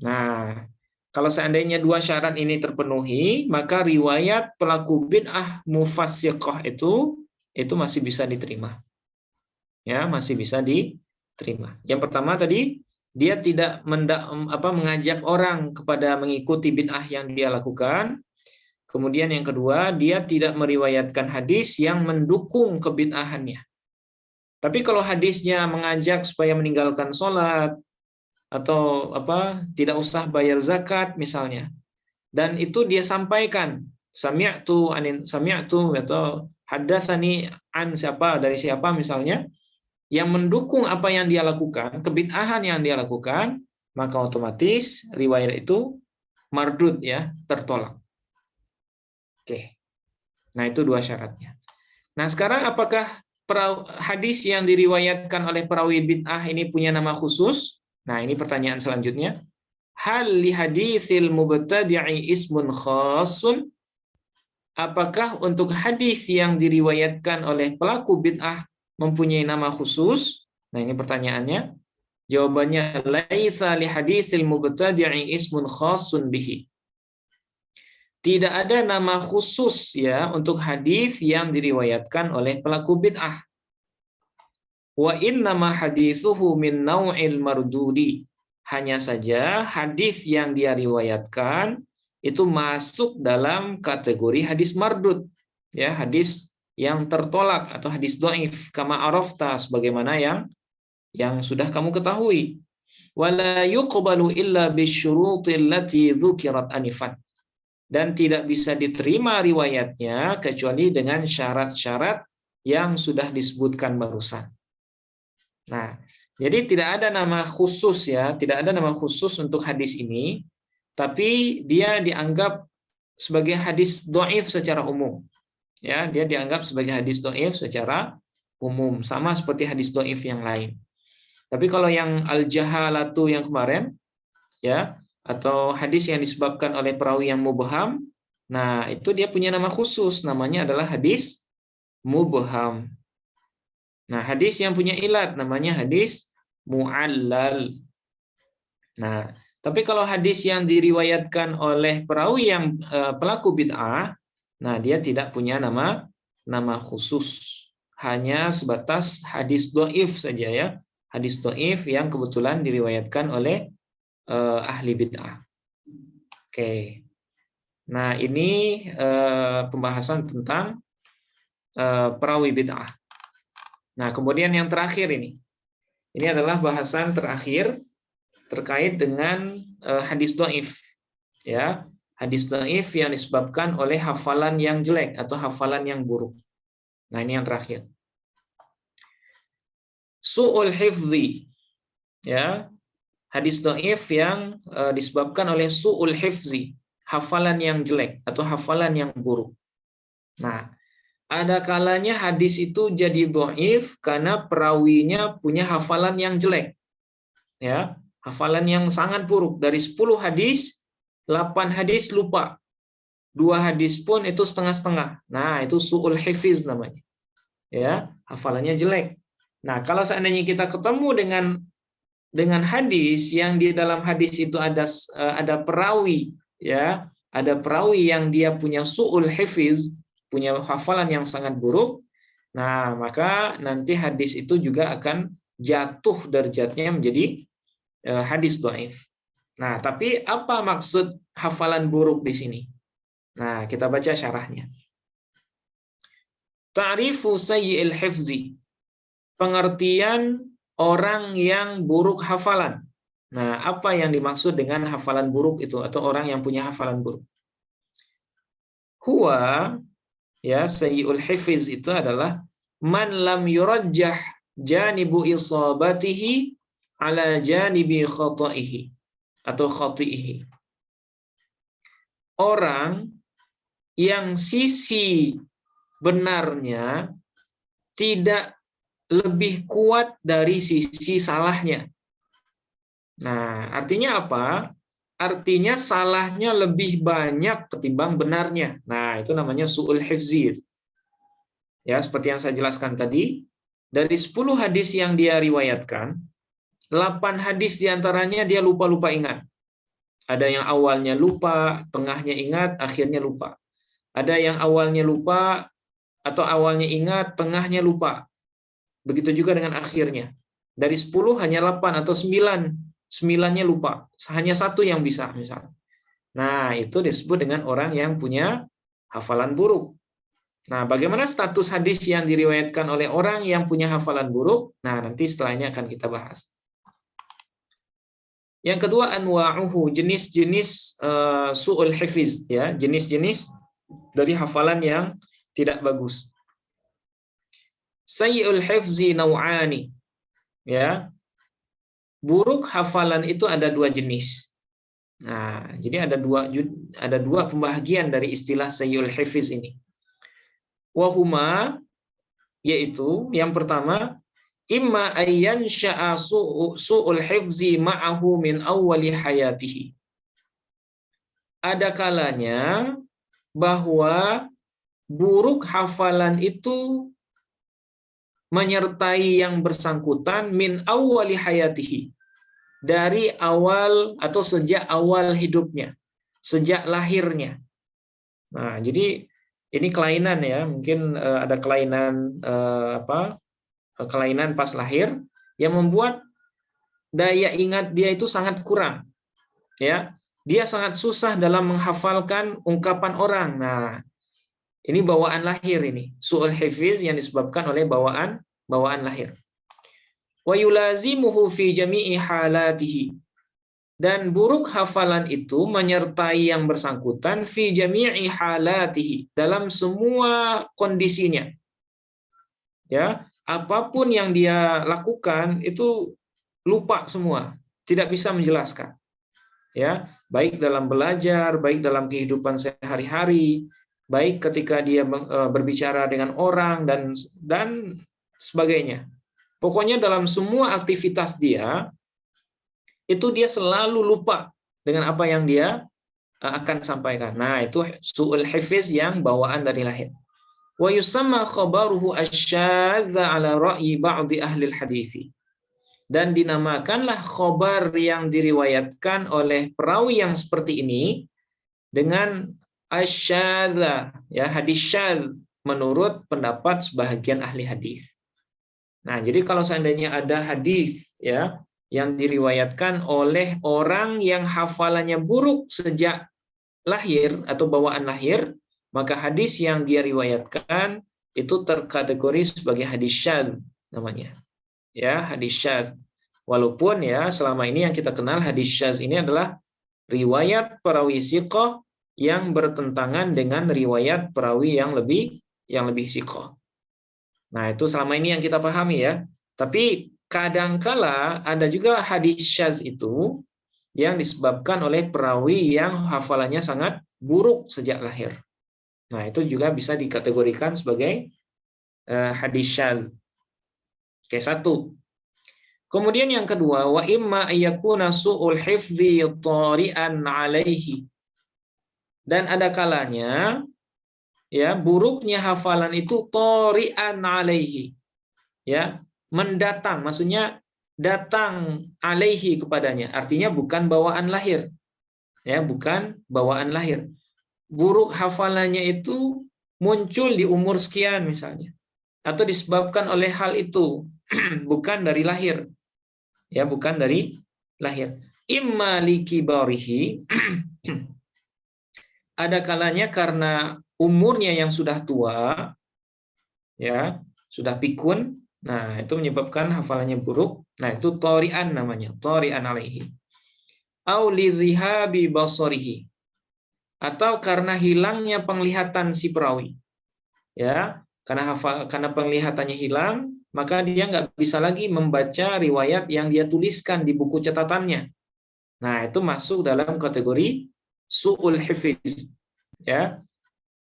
Nah, kalau seandainya dua syarat ini terpenuhi, maka riwayat pelaku bid'ah mufassiqah itu masih bisa diterima. Ya, masih bisa diterima. Yang pertama tadi, dia tidak mengajak orang kepada mengikuti bid'ah yang dia lakukan. Kemudian yang kedua, dia tidak meriwayatkan hadis yang mendukung kebid'ahannya. Tapi kalau hadisnya mengajak supaya meninggalkan sholat, atau tidak usah bayar zakat misalnya, dan itu dia sampaikan, sami'tu atau haddatsani an siapa, dari siapa misalnya, yang mendukung apa yang dia lakukan, kebid'ahan yang dia lakukan, maka otomatis riwayat itu mardud ya, tertolak. Oke. Nah, itu dua syaratnya. Nah, sekarang apakah hadis yang diriwayatkan oleh perawi bid'ah ini punya nama khusus? Nah, ini pertanyaan selanjutnya. Hal li haditsil mubtadi'i ismun khasun? Apakah untuk hadis yang diriwayatkan oleh pelaku bid'ah mempunyai nama khusus? Nah, ini pertanyaannya. Jawabannya laitsa li haditsil mubtadi'i ismun khassun bihi. Tidak ada nama khusus ya untuk hadis yang diriwayatkan oleh pelaku bid'ah. Wa innama hadithuhu min naw'il mardudi. Hanya saja hadis yang dia riwayatkan itu masuk dalam kategori hadis mardud, ya, hadis yang tertolak atau hadis dhaif, kama arafta, sebagaimana yang sudah kamu ketahui. Wala yuqbalu illa bisyurutil lati dzukirat anifan. Dan tidak bisa diterima riwayatnya kecuali dengan syarat-syarat yang sudah disebutkan barusan. Nah, jadi tidak ada nama khusus ya, tidak ada nama khusus untuk hadis ini, tapi dia dianggap sebagai hadis dhaif secara umum. Ya, dia dianggap sebagai hadis dhaif secara umum, sama seperti hadis dhaif yang lain. Tapi kalau yang al-jahalatu yang kemarin, ya, atau hadis yang disebabkan oleh perawi yang mubham, nah itu dia punya nama khusus, namanya adalah hadis mubham. Nah, hadis yang punya ilat namanya hadis mu'allal. Nah, tapi kalau hadis yang diriwayatkan oleh perawi yang pelaku bid'ah, nah dia tidak punya nama khusus, hanya sebatas hadis dhaif saja ya, hadis dhaif yang kebetulan diriwayatkan oleh ahli bid'ah. Oke. Nah, ini pembahasan tentang perawi bid'ah. Nah, kemudian yang terakhir ini adalah bahasan terakhir terkait dengan hadis dhaif. Ya, hadis dhaif yang disebabkan oleh hafalan yang jelek atau hafalan yang buruk. Nah, ini yang terakhir. Su'ul hifzi. Ya, hadis dhaif yang disebabkan oleh su'ul hifzi, hafalan yang jelek atau hafalan yang buruk. Nah, ada kalanya hadis itu jadi dhaif karena perawinya punya hafalan yang jelek. Ya, hafalan yang sangat buruk. Dari 10 hadis, 8 hadis lupa. 2 hadis pun itu setengah-setengah. Nah, itu su'ul hifiz namanya. Ya, hafalannya jelek. Nah, kalau seandainya kita ketemu dengan hadis yang di dalam hadis itu ada perawi, ya, ada perawi yang dia punya su'ul hifiz, punya hafalan yang sangat buruk, nah maka nanti hadis itu juga akan jatuh derajatnya menjadi hadis dhaif. Nah, tapi apa maksud hafalan buruk di sini? Nah, kita baca syarahnya. Ta'rifu sayyi'il hifzi. Pengertian orang yang buruk hafalan. Nah, apa yang dimaksud dengan hafalan buruk itu atau orang yang punya hafalan buruk? Huwa, ya, sayyi'ul hifiz itu adalah man lam yurajjah janibu isabatihi ala janibi khata'ihi atau khati'ihi. Orang yang sisi benarnya tidak lebih kuat dari sisi salahnya. Nah, artinya apa? Artinya salahnya lebih banyak ketimbang benarnya. Nah, itu namanya su'ul hifzi. Ya, seperti yang saya jelaskan tadi, dari 10 hadis yang dia riwayatkan, 8 hadis diantaranya dia lupa-lupa ingat. Ada yang awalnya lupa, tengahnya ingat, akhirnya lupa. Ada yang awalnya lupa, atau awalnya ingat, tengahnya lupa. Begitu juga dengan akhirnya. Dari 10 hanya 8 atau 9. 9-nya lupa. Hanya 1 yang bisa, misalnya. Nah, itu disebut dengan orang yang punya hafalan buruk. Nah, bagaimana status hadis yang diriwayatkan oleh orang yang punya hafalan buruk? Nah, nanti setelahnya akan kita bahas. Yang kedua, anwa'uhu, jenis-jenis su'ul hifiz, ya, jenis-jenis dari hafalan yang tidak bagus. Sayyi'ul hifzi naw'ani. Ya. Buruk hafalan itu ada 2 jenis. Nah, jadi ada dua pembagian dari istilah sayyi'ul hifiz ini. Wahuma, yaitu yang pertama, imma ayyan sya'a su'ul hifzi ma'ahu min awwali hayatihi. Ada kalanya bahwa buruk hafalan itu menyertai yang bersangkutan min awwali hayatihi, dari awal atau sejak awal hidupnya, sejak lahirnya. Nah, jadi ini kelainan ya, mungkin ada kelainan kelainan pas lahir yang membuat daya ingat dia itu sangat kurang. Ya, dia sangat susah dalam menghafalkan ungkapan orang. Nah, ini bawaan lahir ini, su'ul hifiz yang disebabkan oleh bawaan lahir. Wa yulazimuhu fi jami'i halatihi, dan buruk hafalan itu menyertai yang bersangkutan fi jami'i halatihi, dalam semua kondisinya. Ya, apapun yang dia lakukan itu lupa semua, tidak bisa menjelaskan. Ya, baik dalam belajar, baik dalam kehidupan sehari-hari, baik ketika dia berbicara dengan orang dan sebagainya. Pokoknya dalam semua aktivitas dia itu dia selalu lupa dengan apa yang dia akan sampaikan. Nah, itu su'ul hifiz yang bawaan dari lahir. Wa yusamma khabaruhu asyadza ala ra'yi ba'di ahli hadits. Dan dinamakanlah khobar yang diriwayatkan oleh perawi yang seperti ini dengan asyadza, ya, hadis syadz menurut pendapat sebahagian ahli hadis. Nah, jadi kalau seandainya ada hadis ya yang diriwayatkan oleh orang yang hafalannya buruk sejak lahir atau bawaan lahir, maka hadis yang dia riwayatkan itu terkategori sebagai hadis syadz namanya. Ya, hadis syadz. Walaupun ya selama ini yang kita kenal hadis syadz ini adalah riwayat perawi siqah yang bertentangan dengan riwayat perawi yang lebih siqah. Nah, itu selama ini yang kita pahami ya. Tapi kadangkala ada juga hadis syadz itu yang disebabkan oleh perawi yang hafalannya sangat buruk sejak lahir. Nah, itu juga bisa dikategorikan sebagai hadis syadz. Oke, satu. Kemudian yang kedua, wa imma ayyakuna su'ul hifdzi tari'an 'alaihi. Dan ada kalanya ya buruknya hafalan itu tari'an 'alaihi. Ya, mendatang, maksudnya datang alaihi kepadanya. Artinya bukan bawaan lahir. Ya, bukan bawaan lahir. Buruk hafalannya itu muncul di umur sekian misalnya. Atau disebabkan oleh hal itu, bukan dari lahir. Ya, bukan dari lahir. Imma likibarihi, ada kalanya karena umurnya yang sudah tua, ya, sudah pikun. Nah, itu menyebabkan hafalannya buruk. Nah, itu tari'an namanya, tari'an alaihi. Au lidhihabi basarihi, atau karena hilangnya penglihatan si perawi. Ya, karena penglihatannya hilang, maka dia nggak bisa lagi membaca riwayat yang dia tuliskan di buku catatannya. Nah, itu masuk dalam kategori su'ul hifiz. Ya,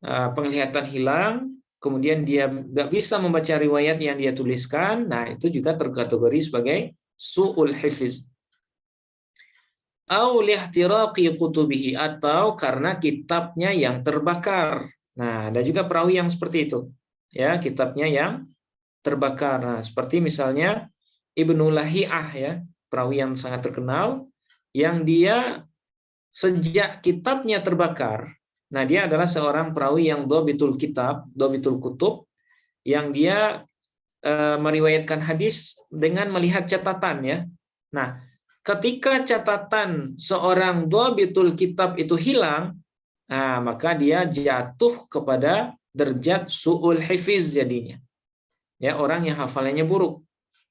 penglihatan hilang, kemudian dia nggak bisa membaca riwayat yang dia tuliskan. Nah, itu juga terkategori sebagai su'ul hifiz. Au lihtiraqi kutubihi, atau karena kitabnya yang terbakar. Nah, ada juga perawi yang seperti itu. Ya, kitabnya yang terbakar. Nah, seperti misalnya Ibnu Lahiyah ya, perawi yang sangat terkenal yang dia sejak kitabnya terbakar. Nah, dia adalah seorang perawi yang dhabitul kitab, dhabitul kutub, yang dia meriwayatkan hadis dengan melihat catatan ya. Nah, ketika catatan seorang dhabitul kitab itu hilang, nah, maka dia jatuh kepada derajat su'ul hifiz jadinya. Ya, orang yang hafalannya buruk.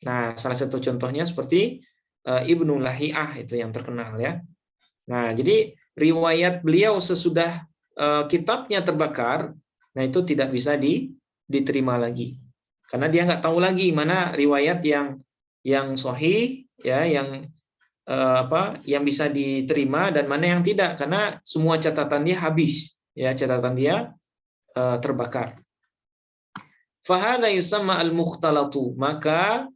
Nah, salah satu contohnya seperti Ibnu Lahiyah itu yang terkenal ya. Nah, jadi riwayat beliau sesudah kitabnya terbakar, nah itu tidak bisa diterima lagi. Karena dia nggak tahu lagi mana riwayat yang sahih ya, yang yang bisa diterima dan mana yang tidak, karena semua catatan dia habis ya, catatan dia terbakar. Fahada yusamma al-mukhtalatu, maka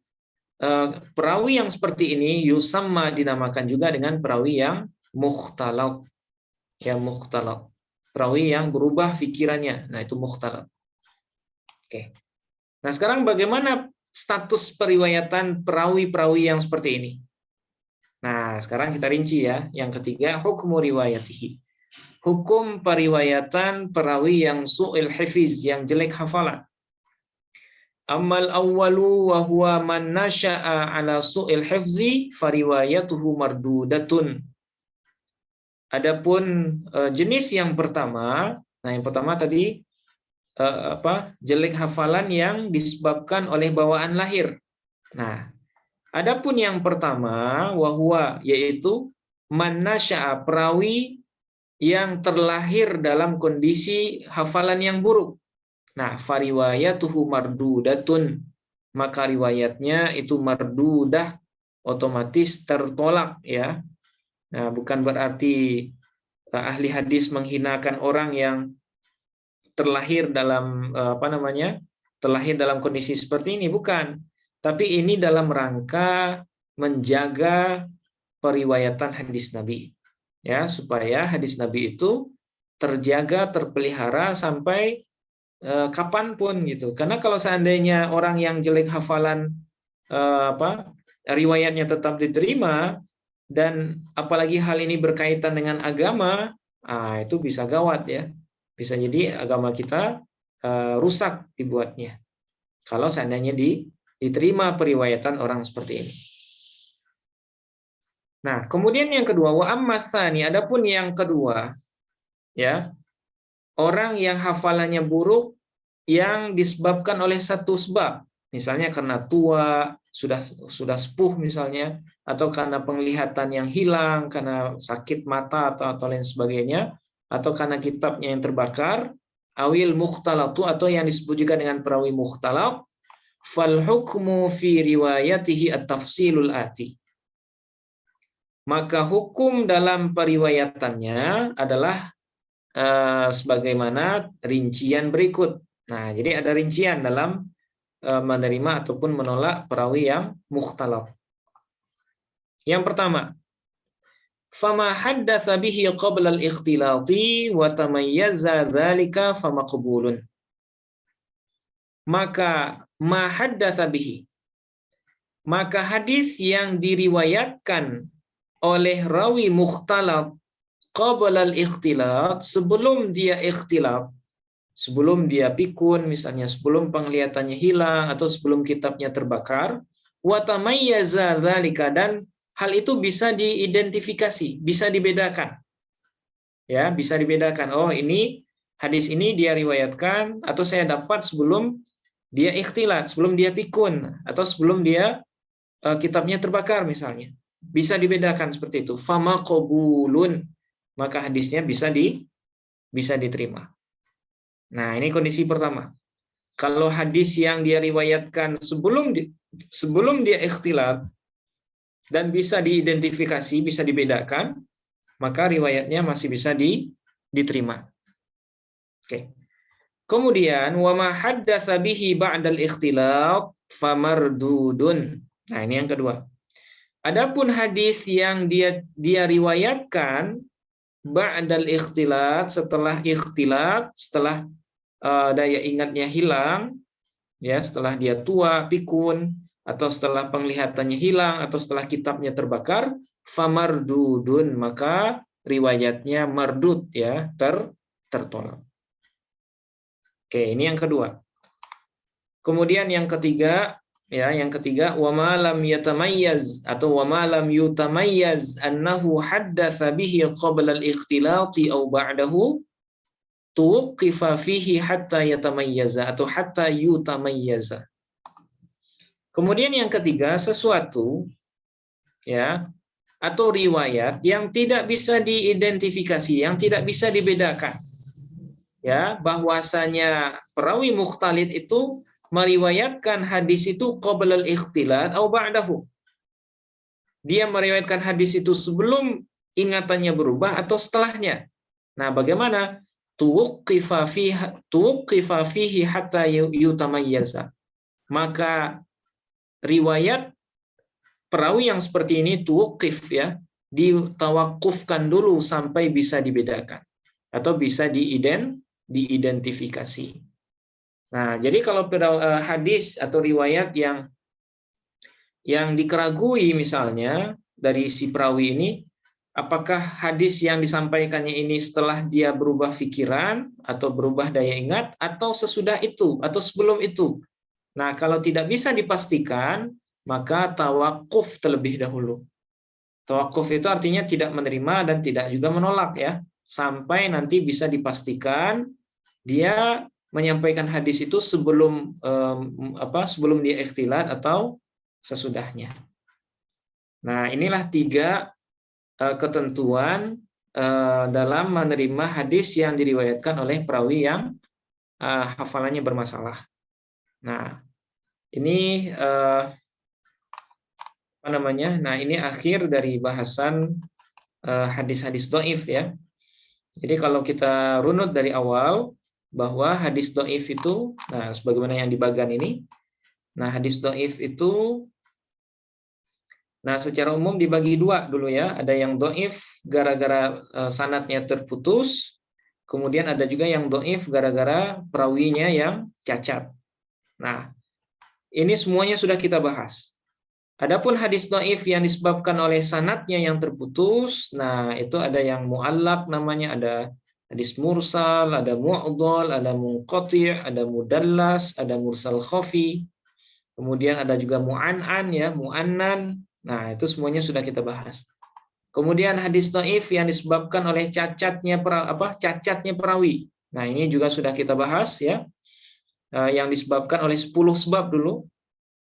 perawi yang seperti ini yusamma dinamakan juga dengan perawi yang mukhtalat. Ya, mukhtalat. Perawi yang berubah pikirannya. Nah, itu mukhtalat. Oke. Nah, sekarang bagaimana status periwayatan perawi-perawi yang seperti ini. Nah, sekarang kita rinci ya. Yang ketiga, hukmu riwayatihi. Hukum periwayatan perawi yang su'il hifiz, yang jelek hafalan. Amal awwalu wa huwa man nasha'a ala su'il hifzi fariwayatuhu mardudatun. Adapun jenis yang pertama, nah yang pertama tadi jelek hafalan yang disebabkan oleh bawaan lahir. Nah, adapun yang pertama wahwa yaitu man nasya'a, perawi yang terlahir dalam kondisi hafalan yang buruk. Nah, fariwayatuhu mardudatun, maka riwayatnya itu mardudah, otomatis tertolak ya. Nah, bukan berarti ahli hadis menghinakan orang yang terlahir dalam terlahir dalam kondisi seperti ini, bukan. Tapi ini dalam rangka menjaga periwayatan hadis Nabi, ya, supaya hadis Nabi itu terjaga, terpelihara sampai kapanpun gitu. Karena kalau seandainya orang yang jelek hafalan riwayatnya tetap diterima, dan apalagi hal ini berkaitan dengan agama, itu bisa gawat ya. Bisa jadi agama kita rusak dibuatnya kalau seandainya diterima periwayatan orang seperti ini. Nah, kemudian yang kedua, wa amma tsani, adapun yang kedua, ya, orang yang hafalannya buruk yang disebabkan oleh satu sebab, misalnya karena tua, sudah sepuh misalnya, atau karena penglihatan yang hilang, karena sakit mata atau lain sebagainya, atau karena kitabnya yang terbakar, awil mukhtalatu, atau yang disebut juga dengan perawi mukhtalat, fal hukmu fi riwayatihi at-tafsilul ati. Maka hukum dalam periwayatannya adalah sebagaimana rincian berikut. Nah, jadi ada rincian dalam menerima ataupun menolak perawi yang mukhtalat. Yang pertama, fama haddatsa bihi qabla al-ikhtilati wa tamayyaza dzalika famaqbulun. Maka ma haddatsa bihi, maka hadis yang diriwayatkan oleh rawi mukhtalat qabla al-ikhtilat, sebelum dia ikhtilat, sebelum dia pikun misalnya, sebelum penglihatannya hilang atau sebelum kitabnya terbakar, wa tamayyaza dzalika, dan hal itu bisa diidentifikasi, bisa dibedakan. Ya, bisa dibedakan. Oh, ini hadis ini dia riwayatkan atau saya dapat sebelum dia ikhtilat, sebelum dia pikun, atau sebelum dia kitabnya terbakar misalnya. Bisa dibedakan seperti itu. Fama qabulun, maka hadisnya bisa diterima. Nah, ini kondisi pertama. Kalau hadis yang dia riwayatkan sebelum dia ikhtilat dan bisa diidentifikasi, bisa dibedakan, maka riwayatnya masih bisa diterima. Oke. Kemudian wa ma haddatsa bihi ba'dal ikhtilat famardudun. Nah, ini yang kedua. Adapun hadis yang dia riwayatkan ba'dal ikhtilat, setelah ikhtilat, setelah daya ingatnya hilang, ya, setelah dia tua, pikun, atau setelah penglihatannya hilang, atau setelah kitabnya terbakar, famardudun, maka riwayatnya mardud, ya, tertolak. Oke, ini yang kedua. Kemudian yang ketiga, ya, wa ma lam yatamayyaz atau wa ma lam yutamayyaz annahu haddatsa bihi qabla al-ikhtilati aw ba'dahu tuqifa fihi hatta yatamayyaza atau hatta yutamayyaza. Kemudian yang ketiga, sesuatu, ya, atau riwayat yang tidak bisa diidentifikasi, yang tidak bisa dibedakan. Ya, bahwasanya perawi mukhtalid itu meriwayatkan hadis itu qabla al-ikhtilat atau ba'dahu. Dia meriwayatkan hadis itu sebelum ingatannya berubah atau setelahnya. Nah, bagaimana? Tuqifa fihi hatta yutamayyaza. Maka riwayat perawi yang seperti ini tuqif, ya, ditawakufkan dulu sampai bisa dibedakan atau bisa diidentifikasi. Nah, jadi kalau hadis atau riwayat yang dikeragui misalnya dari si perawi ini, apakah hadis yang disampaikannya ini setelah dia berubah pikiran atau berubah daya ingat atau sesudah itu atau sebelum itu. Nah, kalau tidak bisa dipastikan, maka tawakuf terlebih dahulu. Tawakuf itu artinya tidak menerima dan tidak juga menolak ya, sampai nanti bisa dipastikan dia menyampaikan hadis itu sebelum sebelum dia ikhtilat atau sesudahnya. Nah, inilah 3 ketentuan dalam menerima hadis yang diriwayatkan oleh perawi yang hafalannya bermasalah. Nah, ini Nah, ini akhir dari bahasan hadis-hadis dhaif ya. Jadi kalau kita runut dari awal bahwa hadis dhaif itu, nah sebagaimana yang di bagan ini, nah hadis dhaif itu, nah secara umum dibagi 2 dulu ya. Ada yang dhaif gara-gara sanadnya terputus, kemudian ada juga yang dhaif gara-gara perawinya yang cacat. Nah, ini semuanya sudah kita bahas. Adapun hadis dhaif yang disebabkan oleh sanadnya yang terputus, nah itu ada yang mu'allaq namanya, ada hadis mursal, ada mu'dhal, ada munqati', ada mudallas, ada mursal khafi. Kemudian ada juga mu'an'an ya, mu'annan. Nah, itu semuanya sudah kita bahas. Kemudian hadis dhaif yang disebabkan oleh cacatnya perawi. Nah, ini juga sudah kita bahas ya. Yang disebabkan oleh 10 sebab dulu.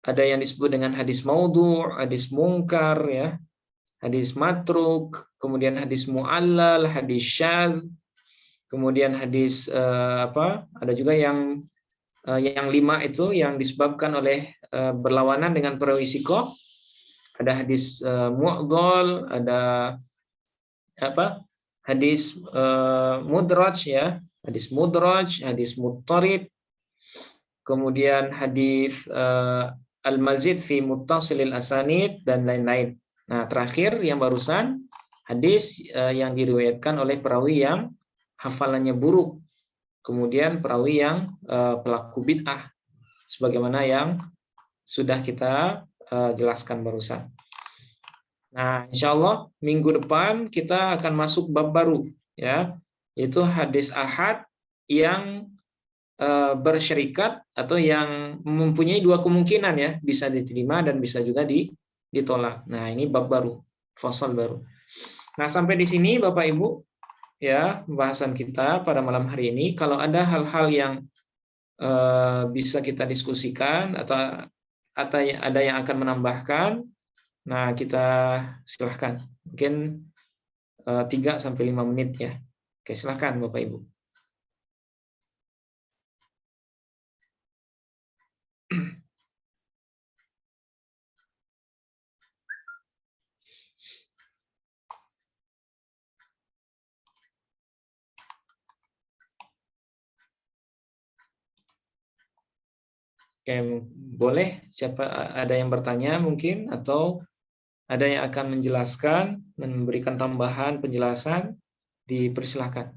Ada yang disebut dengan hadis maudhu', hadis mungkar ya, hadis matruk, kemudian hadis mu'allal, hadis syadz, kemudian hadis ada juga yang 5 itu yang disebabkan oleh berlawanan dengan perawi siqah. Ada hadis mu'dhal, ada hadis mudraj ya, hadis mudraj, hadis muttarib, kemudian hadis al-mazid fi muttasilil asanid dan lain-lain. Nah, terakhir yang barusan hadis yang diriwayatkan oleh perawi yang hafalannya buruk. Kemudian perawi yang pelaku bid'ah sebagaimana yang sudah kita jelaskan barusan. Nah, insyaallah minggu depan kita akan masuk bab baru ya, yaitu hadis ahad yang bersyarikat atau yang mempunyai 2 kemungkinan ya, bisa diterima dan bisa juga ditolak. Nah, ini bab baru, fasal baru. Nah, sampai di sini Bapak Ibu ya pembahasan kita pada malam hari ini. Kalau ada hal-hal yang bisa kita diskusikan atau ada yang akan menambahkan, nah kita silahkan. Mungkin 3 sampai 5 menit ya. Oke, silahkan Bapak Ibu. Oke, boleh siapa ada yang bertanya mungkin atau ada yang akan menjelaskan, memberikan tambahan penjelasan, dipersilahkan.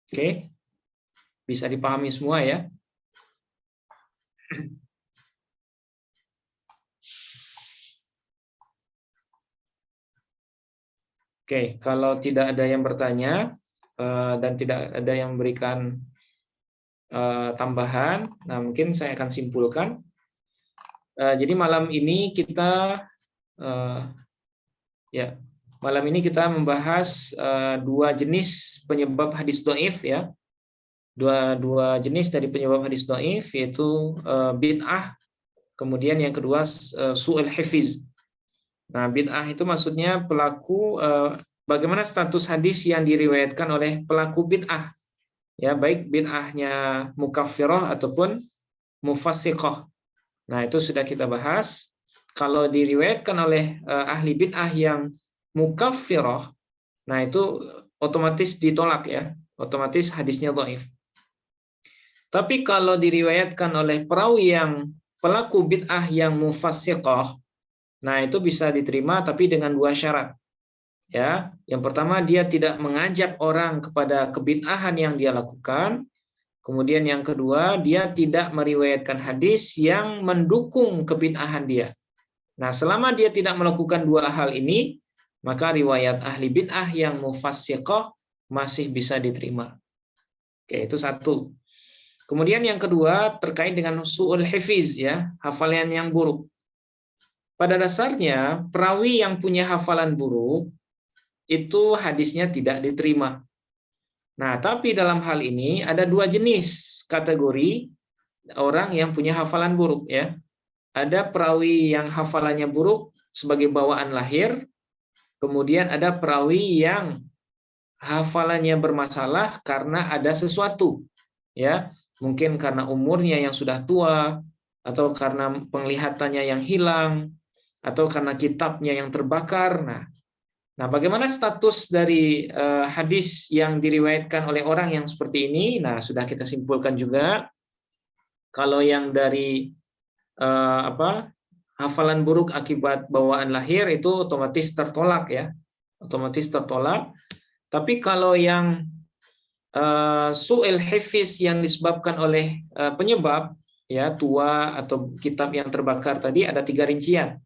Oke, bisa dipahami semua ya. Oke, kalau tidak ada yang bertanya dan tidak ada yang memberikan tambahan, nah mungkin saya akan simpulkan. Jadi malam ini kita membahas 2 jenis penyebab hadis dhaif ya. Dua jenis dari penyebab hadis dhaif, yaitu bid'ah, kemudian yang kedua su'ul hifiz. Nah, bid'ah itu maksudnya pelaku bagaimana status hadis yang diriwayatkan oleh pelaku bid'ah. Ya, baik bid'ahnya mukaffirah ataupun mufassiqah. Nah, itu sudah kita bahas. Kalau diriwayatkan oleh ahli bid'ah yang mukaffirah, nah itu otomatis ditolak ya. Otomatis hadisnya dhaif. Tapi kalau diriwayatkan oleh perawi yang pelaku bid'ah yang mufassiqah, nah itu bisa diterima tapi dengan dua syarat. Ya, yang pertama dia tidak mengajak orang kepada kebid'ahan yang dia lakukan. Kemudian yang kedua, dia tidak meriwayatkan hadis yang mendukung kebid'ahan dia. Nah, selama dia tidak melakukan dua hal ini, maka riwayat ahli bid'ah yang mufassiqah masih bisa diterima. Oke, itu satu. Kemudian yang kedua terkait dengan su'ul hifiz, ya, hafalan yang buruk. Pada dasarnya perawi yang punya hafalan buruk itu hadisnya tidak diterima. Nah, tapi dalam hal ini ada dua jenis kategori orang yang punya hafalan buruk, ya. Ada perawi yang hafalannya buruk sebagai bawaan lahir, kemudian ada perawi yang hafalannya bermasalah karena ada sesuatu, ya. Mungkin karena umurnya yang sudah tua, atau karena penglihatannya yang hilang, atau karena kitabnya yang terbakar. Nah, bagaimana status dari hadis yang diriwayatkan oleh orang yang seperti ini? Nah, sudah kita simpulkan juga. Kalau yang dari hafalan buruk akibat bawaan lahir itu otomatis tertolak, ya, otomatis tertolak. Tapi kalau yang su'il hifiz yang disebabkan oleh penyebab, ya, tua atau kitab yang terbakar tadi, ada 3 rincian.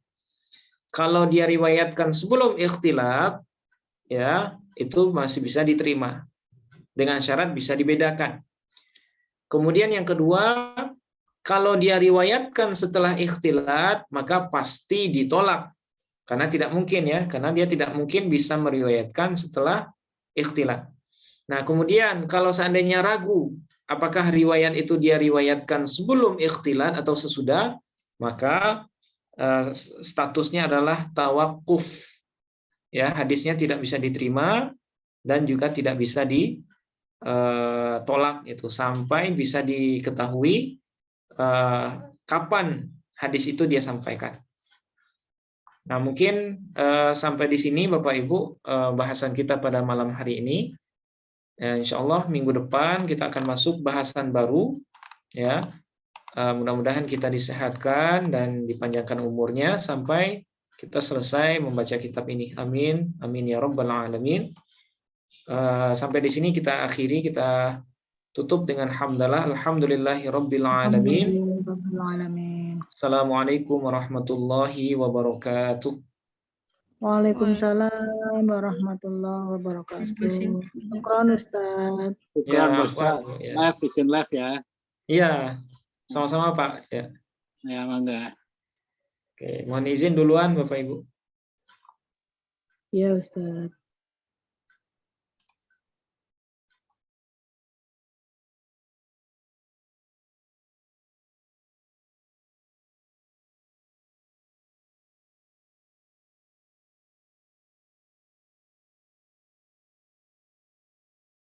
Kalau dia riwayatkan sebelum ikhtilat, ya, itu masih bisa diterima dengan syarat bisa dibedakan. Kemudian yang kedua, kalau dia riwayatkan setelah ikhtilat, maka pasti ditolak. Karena tidak mungkin, ya, karena dia tidak mungkin bisa meriwayatkan setelah ikhtilat. Nah, kemudian kalau seandainya ragu apakah riwayat itu dia riwayatkan sebelum ikhtilat atau sesudah, maka statusnya adalah tawakuf. Ya, hadisnya tidak bisa diterima dan juga tidak bisa ditolak itu sampai bisa diketahui kapan hadis itu dia sampaikan. Nah, mungkin sampai di sini Bapak Ibu bahasan kita pada malam hari ini. Insya Allah minggu depan kita akan masuk bahasan baru, ya. Mudah-mudahan kita disehatkan dan dipanjangkan umurnya sampai kita selesai membaca kitab ini. Amin, amin ya rabbal alamin. Sampai di sini kita akhiri, kita tutup dengan hamdalah, alhamdulillahi rabbil alamin. Assalamualaikum warahmatullahi wabarakatuh. Waalaikumsalam warahmatullahi wabarakatuh. Syukran Ustaz. Syukran Ya, Ustaz. ya. Live, izin live ya. Iya, sama-sama Pak. Ya. Ya, mangga. Oke, mohon izin duluan Bapak Ibu. Iya Ustaz.